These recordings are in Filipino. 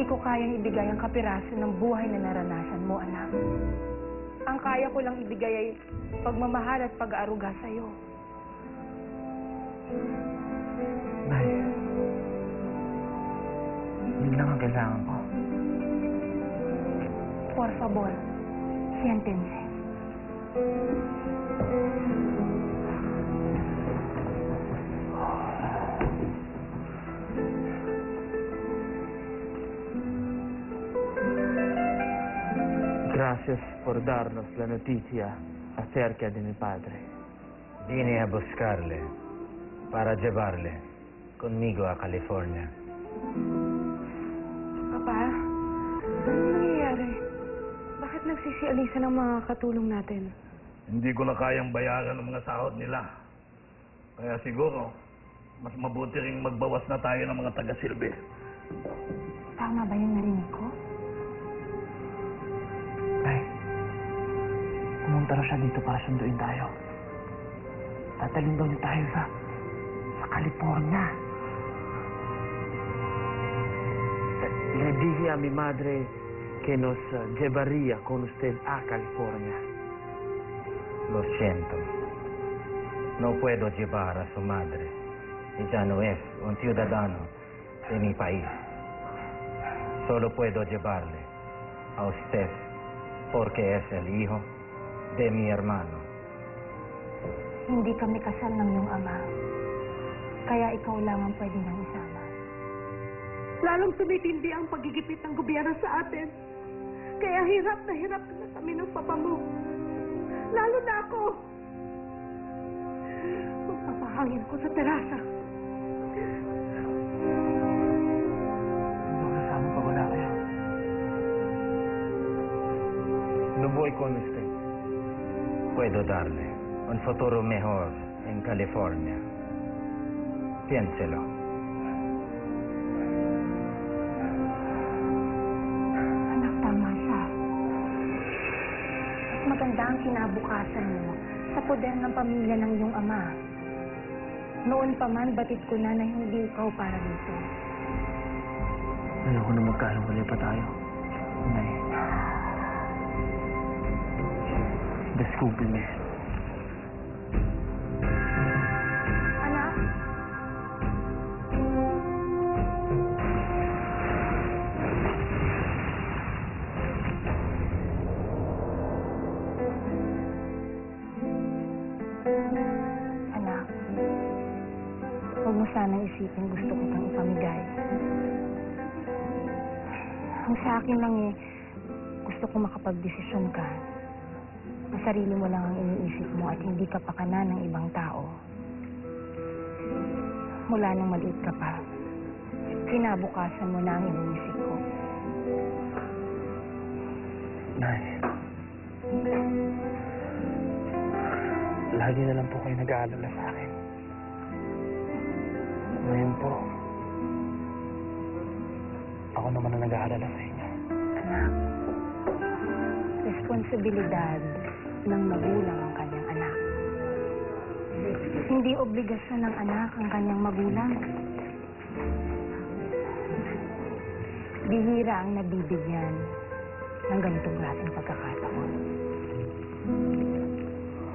ko kayang ibigay ang kapiraso ng buhay na naranasan mo, anak. Ang kaya ko lang ibigay ay pagmamahal at pag-aaruga sa'yo. Nay, yun lang ang kailangan ko. Por favor, siéntense. Gracias por darnos la noticia acerca de mi padre. Vine a buscarle para llevarle conmigo a California. Papa, ano nangyayari? Bakit nagsisialisa ng mga katulong natin? Hindi ko na kayang bayaran ang mga sahod nila. Kaya siguro, mas mabuti ring magbawas na tayo ng mga taga-silbi. Tama ba yung narinig ko? Nay, pumunta na siya dito para sunduin tayo. Tatalin daw niya tayo sa California. Le dije a mi madre que nos llevaría con usted a California. Lo siento. No puedo llevar a su madre. Ella no es un ciudadano de mi país. Solo puedo llevarle a usted porque es el hijo de mi hermano. Hindi kami kasal ng iyong ama. Kaya ikaw lang ang pwede nang isama. Lalong tumitindi ang pagigipit ng gobyerno sa atin. Kaya hirap na kami ng papa mo. Lalo na ako. Magpapahangin ko sa terasa. Kasama pa wala kayo. No voy con usted. Puedo darle un futuro mejor en California. Piénselo. Anak, tama siya. Mas maganda ang kinabukasan mo sa poder ng pamilya ng iyong ama. Noon pa man, batid ko na hindi ikaw para dito. Ayoko na magkahiwalay pa tayo. Nay. Descúbreme. Anak? Anak, huwag mo sanang isipin gusto ko kang ipamigay. Ang sa akin lang gusto ko makapagdesisyon ka. Ang sarili mo lang ang iniisip mo at hindi ka pakanan ng ibang tao. Mula nang maliit ka pa, kinabukasan mo na ang iniisip ko. Nay. Lagi na lang po kayo nag-aalala sa akin. Ngayon po, ako naman ang nag-aalala sa inyo. Anak, responsibilidad ng magulang ang kanyang anak. Hindi obligasyon ng anak ang kanyang magulang. Bihira ang nabibigyan ng ganitong klaseng pagkakataon.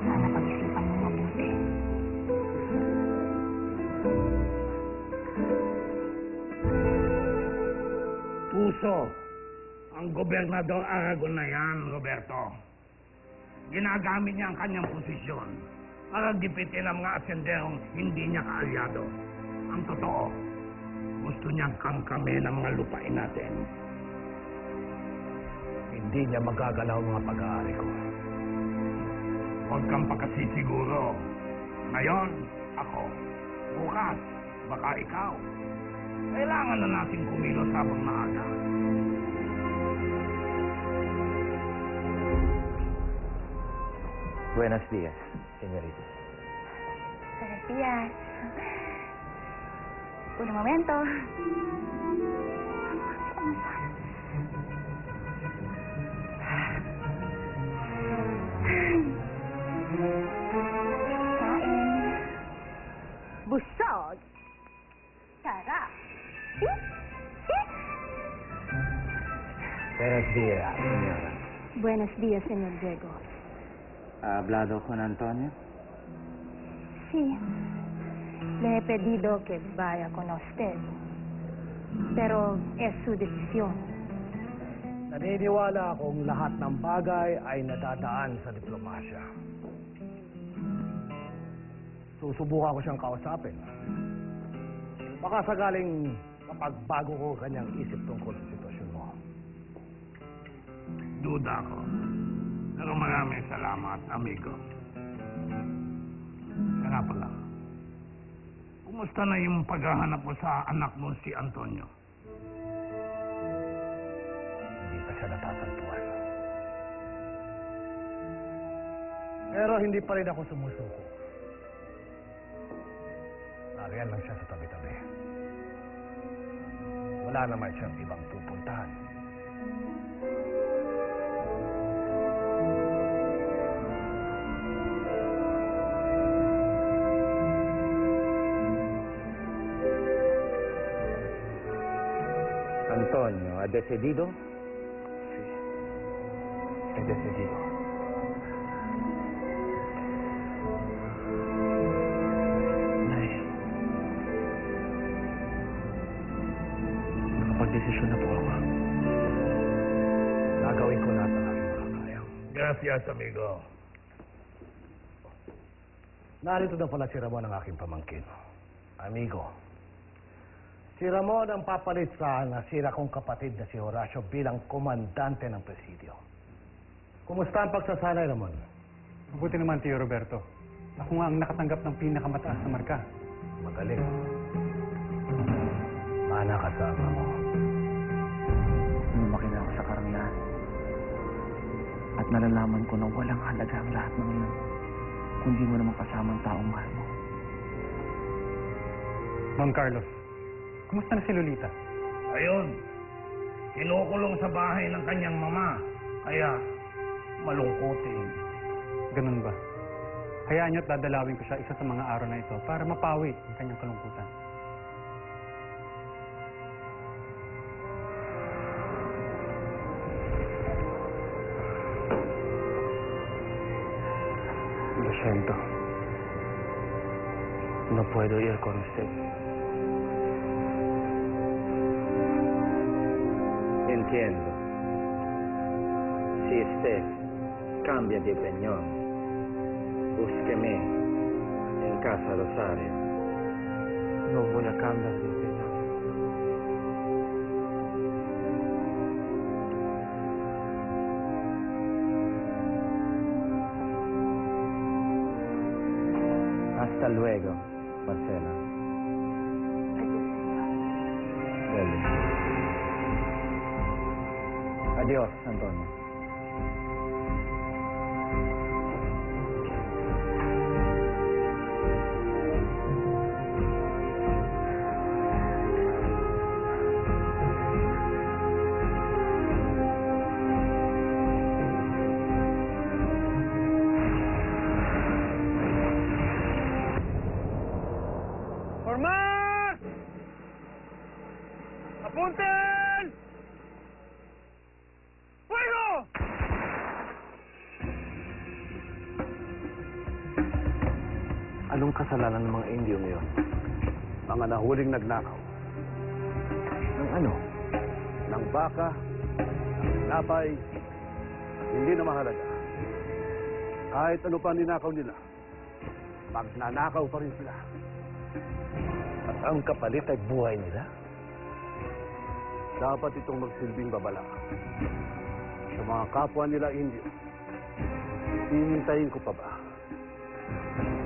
Sana pag-isipan mo mabuti. Puso ang gobernador Aragon na yan, Roberto. Ginagamit niya ang kanyang posisyon para gipitin ang mga asenderong hindi niya kaalyado. Ang totoo, gusto niyang kangkame ng mga lupain natin. Hindi niya magagalaw ang mga pag-aari ko. Huwag kang pakasisiguro. Ngayon, ako. Bukas, baka ikaw. Kailangan na natin kumilos habang maaga. Buenos días, señorita. Buenos días. Un momento. Kain. Busog. Sarap. Buenos días, señora. Buenos días, señor Diego. ¿Ha hablado con Antonio? Sí. Le he pedido que vaya con usted. Pero es su decisión. Naniniwala akong lahat ng bagay ay nadadaan sa diplomasya. Susubukan ko siyang kausapin. Baka sakaling mapagbago ko kanyang isip tungkol sa sitwasyon mo. Duda ko. Pero maraming salamat, amigo. Kaya nga pala. Kumusta na yung paghahanap mo sa anak mo si Antonio? Hindi pa siya natatagpuan. Pero hindi pa rin ako sumusuko. Nariyan lang siya sa tabi-tabi. Wala naman siyang ibang pupuntahan. Antonio, ¿ha decidido? Sí. He decidido. Nay, nakapag-desisyon na po ako. Gagawin ko lahat ng aking makakaya. Gracias, amigo. Narito na pala si Ramon ang aking pamangkin. Amigo. Si Ramon ang papalit sa nasira kong kapatid na si Horacio bilang komandante ng presidio. Kumusta ang pagsasanay, Ramon? Mabuti naman, Tio Roberto. Ako nga ang nakatanggap ng pinakamataas na marka. Magaling. Mana ka sa ama mo. Lumaki na ako sa karamihan. At nalalaman ko na walang halaga ang lahat ng yun. Kundi mo naman kasama ang taong mahal mo. Don Carlos, kumusta na si Lolita? Ayun. Kinukulong sa bahay ng kanyang mama. Kaya, malungkotin. Ganun ba? Hayaan niyo at dadalawin ko siya isa sa mga araw na ito para mapawi ang kanyang kalungkutan. Lo siento. No puedo ir con usted. Entiendo. Si usted cambia de opinión, búsqueme en Casa Rosario. No voy a cambiar de opinión. Hasta luego, Marcela. Dele. Adiós, Antonio. Formas! Apunten! Fuego! Anong kasalanan ng mga Indio ngayon? Mga nahuling nagnakaw. Ng ano? Ng baka, ng napay, hindi na mahalaga. Kahit ano pa ninakaw nila, magnanakaw pa rin sila. At ang kapalit ay buhay nila. Dapat itong magsilbing babala sa mga kapwa nila Indio. Hihintayin ko pa ba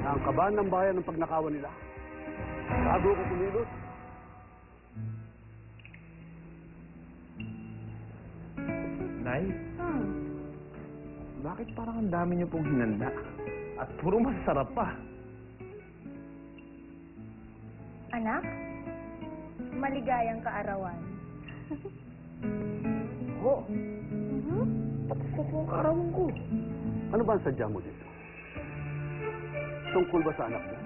na ang kaban ng bayan ng pagnakawan nila bago ko kumilos? Nay, bakit parang ang dami niyo pong hinanda? At puro masarap pa. Anak, maligayang kaarawan. Oo. Tapos ko ang kaarawan ko. Ano ba ang sadya mo dito? Tungkol ba sa anak mo?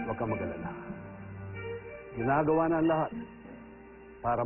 Huwag kang mag-alala. Ginagawa na ang lahat para